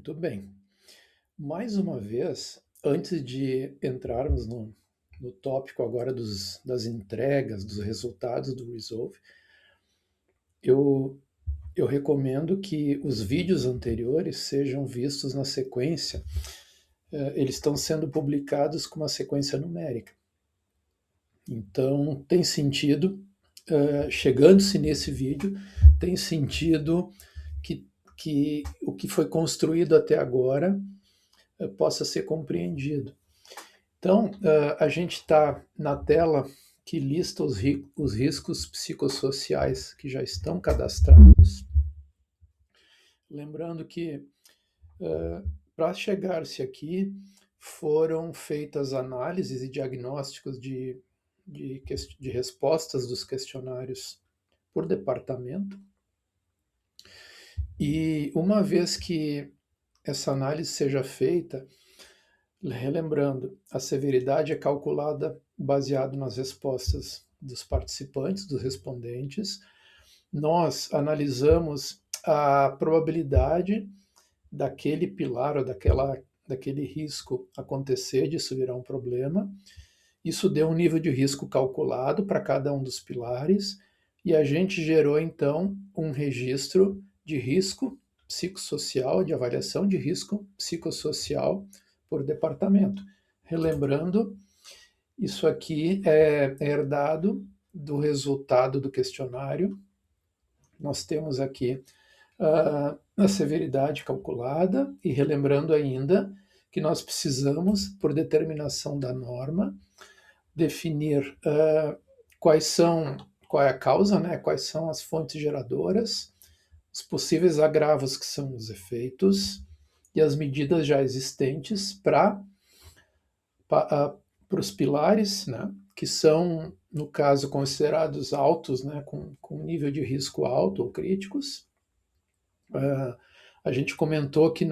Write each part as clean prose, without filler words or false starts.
Muito bem. Mais uma vez, antes de entrarmos no tópico agora das entregas, dos resultados do Resolve, eu, eu recomendo que os vídeos anteriores sejam vistos na sequência. Eles estão sendo publicados com uma sequência numérica. Então, tem sentido, chegando-se nesse vídeo, tem sentido que, que o que foi construído até agora possa ser compreendido. Então, a gente está na tela que lista os riscos psicossociais que já estão cadastrados. Lembrando que, para chegar-se aqui, foram feitas análises e diagnósticos de respostas dos questionários por departamento. E uma vez que essa análise seja feita, relembrando, a severidade é calculada baseado nas respostas dos participantes, dos respondentes. Nós analisamos a probabilidade daquele pilar ou daquele risco acontecer, disso virar um problema. Isso deu um nível de risco calculado para cada um dos pilares e a gente gerou então um registro de risco psicossocial, de avaliação de risco psicossocial por departamento. Relembrando, isso aqui é herdado do resultado do questionário. Nós temos aqui a severidade calculada e relembrando ainda que nós precisamos, por determinação da norma, definir qual é a causa, né? Quais são as fontes geradoras, os possíveis agravos que são os efeitos e as medidas já existentes para os pilares, né? Que são, no caso, considerados altos, né? Com nível de risco alto ou críticos. A gente comentou que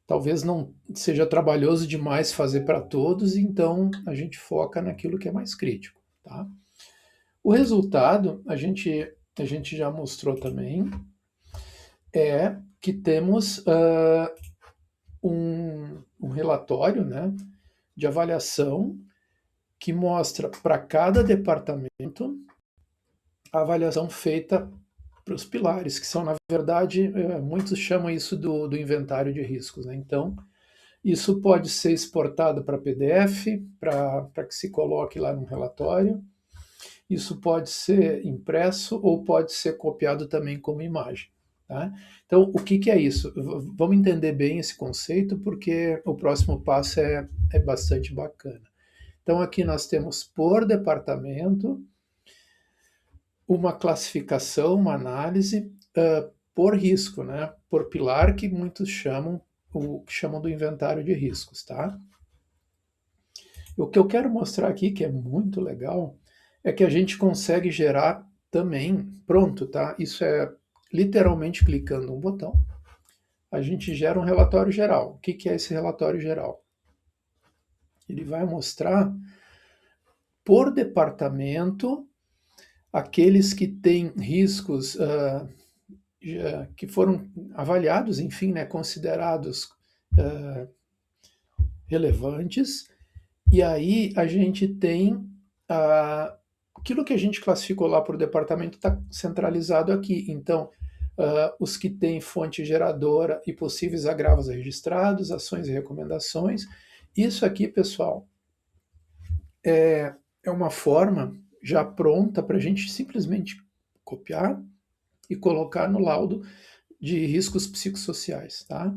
talvez não seja trabalhoso demais fazer para todos, então a gente foca naquilo que é mais crítico, tá? O resultado, a gente já mostrou também, é que temos um relatório, né, de avaliação que mostra para cada departamento a avaliação feita para os pilares, que são, na verdade, muitos chamam isso do inventário de riscos, né? Então, isso pode ser exportado para PDF, para que se coloque lá no relatório. Isso pode ser impresso ou pode ser copiado também como imagem. Tá? Então, o que é isso? Vamos entender bem esse conceito, porque o próximo passo é bastante bacana. Então, aqui nós temos por departamento uma classificação, uma análise por risco, né? Por pilar, que muitos chamam do inventário de riscos, tá? O que eu quero mostrar aqui, que é muito legal, é que a gente consegue gerar também, pronto, tá? Isso é literalmente clicando um botão, a gente gera um relatório geral. O que é esse relatório geral? Ele vai mostrar por departamento aqueles que têm riscos que foram avaliados, enfim, né, considerados relevantes, e aí a gente tem aquilo que a gente classificou lá por departamento está centralizado aqui. Então, os que têm fonte geradora e possíveis agravos registrados, ações e recomendações. Isso aqui, pessoal, é uma forma já pronta para a gente simplesmente copiar e colocar no laudo de riscos psicossociais, tá?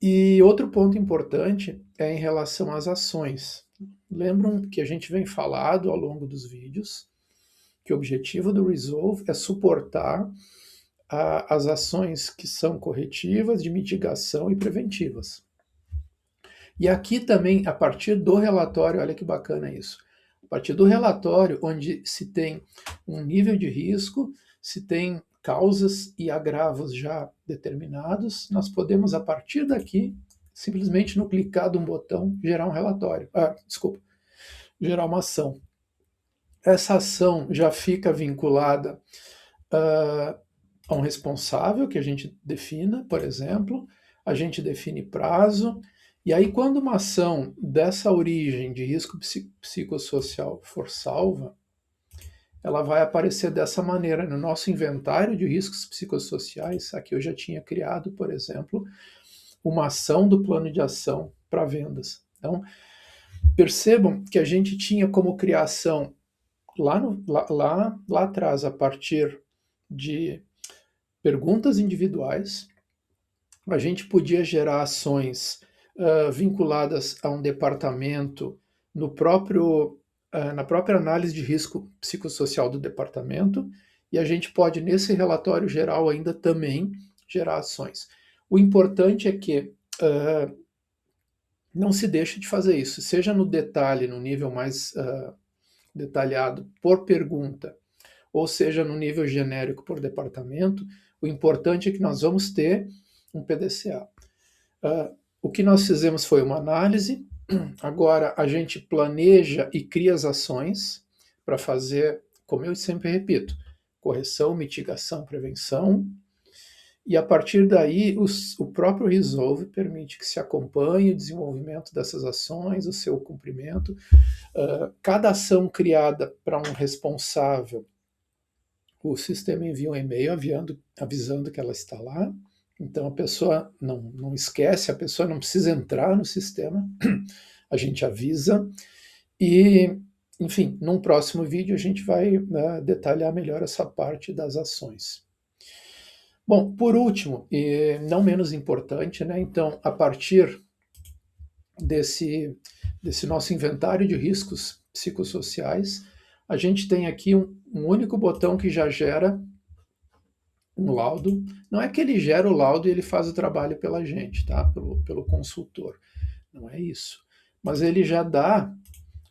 E outro ponto importante é em relação às ações. Lembram que a gente vem falado ao longo dos vídeos que o objetivo do Resolve é suportar as ações que são corretivas, de mitigação e preventivas. E aqui também, a partir do relatório, olha que bacana isso, a partir do relatório, onde se tem um nível de risco, se tem causas e agravos já determinados, nós podemos, a partir daqui, simplesmente no clicar de um botão, gerar um relatório. Gerar uma ação. Essa ação já fica vinculada a um responsável que a gente defina, por exemplo. a gente define prazo, e aí quando uma ação dessa origem de risco psicossocial for salva, ela vai aparecer dessa maneira no nosso inventário de riscos psicossociais. Aqui eu já tinha criado, por exemplo, uma ação do plano de ação para vendas. Então, percebam que a gente tinha como criação lá atrás, a partir de perguntas individuais, a gente podia gerar ações vinculadas a um departamento no próprio, na própria análise de risco psicossocial do departamento, e a gente pode, nesse relatório geral, ainda também gerar ações. O importante é que não se deixe de fazer isso, seja no detalhe, no nível mais detalhado por pergunta, ou seja no nível genérico por departamento. O importante é que nós vamos ter um PDCA. O que nós fizemos foi uma análise, agora a gente planeja e cria as ações para fazer, como eu sempre repito, correção, mitigação, prevenção, e a partir daí o próprio Resolve permite que se acompanhe o desenvolvimento dessas ações, o seu cumprimento. Cada ação criada para um responsável, o sistema envia um e-mail avisando que ela está lá. Então a pessoa não esquece, a pessoa não precisa entrar no sistema, a gente avisa. E, enfim, num próximo vídeo a gente vai detalhar melhor essa parte das ações. Bom, por último, e não menos importante, né? Então, a partir desse nosso inventário de riscos psicossociais, a gente tem aqui um único botão que já gera um laudo. Não é que ele gera o laudo e ele faz o trabalho pela gente, tá? Pelo consultor. Não é isso. Mas ele já dá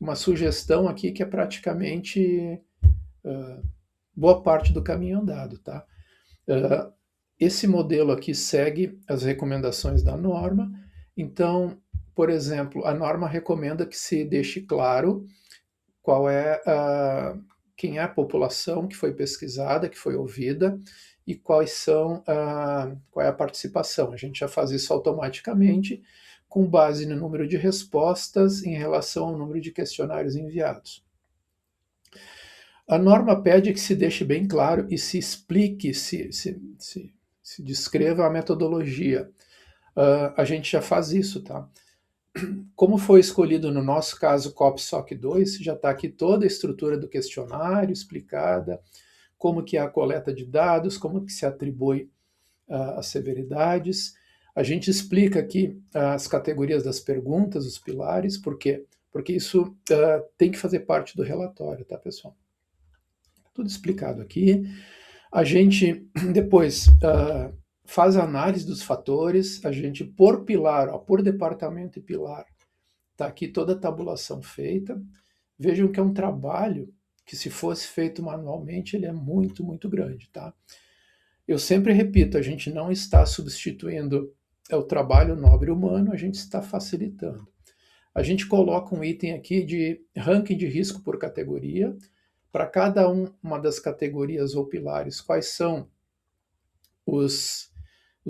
uma sugestão aqui que é praticamente boa parte do caminho andado, tá? Esse modelo aqui segue as recomendações da norma. Então, por exemplo, a norma recomenda que se deixe claro quem é a população que foi pesquisada, que foi ouvida, e qual é a participação. A gente já faz isso automaticamente, com base no número de respostas em relação ao número de questionários enviados. A norma pede que se deixe bem claro e se explique, se descreva a metodologia. A gente já faz isso, tá? Como foi escolhido no nosso caso COP-SOC 2, já está aqui toda a estrutura do questionário explicada, como que é a coleta de dados, como que se atribui as severidades. A gente explica aqui as categorias das perguntas, os pilares, por quê? Porque isso tem que fazer parte do relatório, tá, pessoal? Tudo explicado aqui. A gente depois faz a análise dos fatores, a gente por pilar, por departamento e pilar, está aqui toda a tabulação feita. Vejam que é um trabalho que, se fosse feito manualmente, ele é muito, muito grande, tá? Eu sempre repito, a gente não está substituindo o trabalho nobre humano, a gente está facilitando. A gente coloca um item aqui de ranking de risco por categoria. Para cada uma das categorias ou pilares, quais são os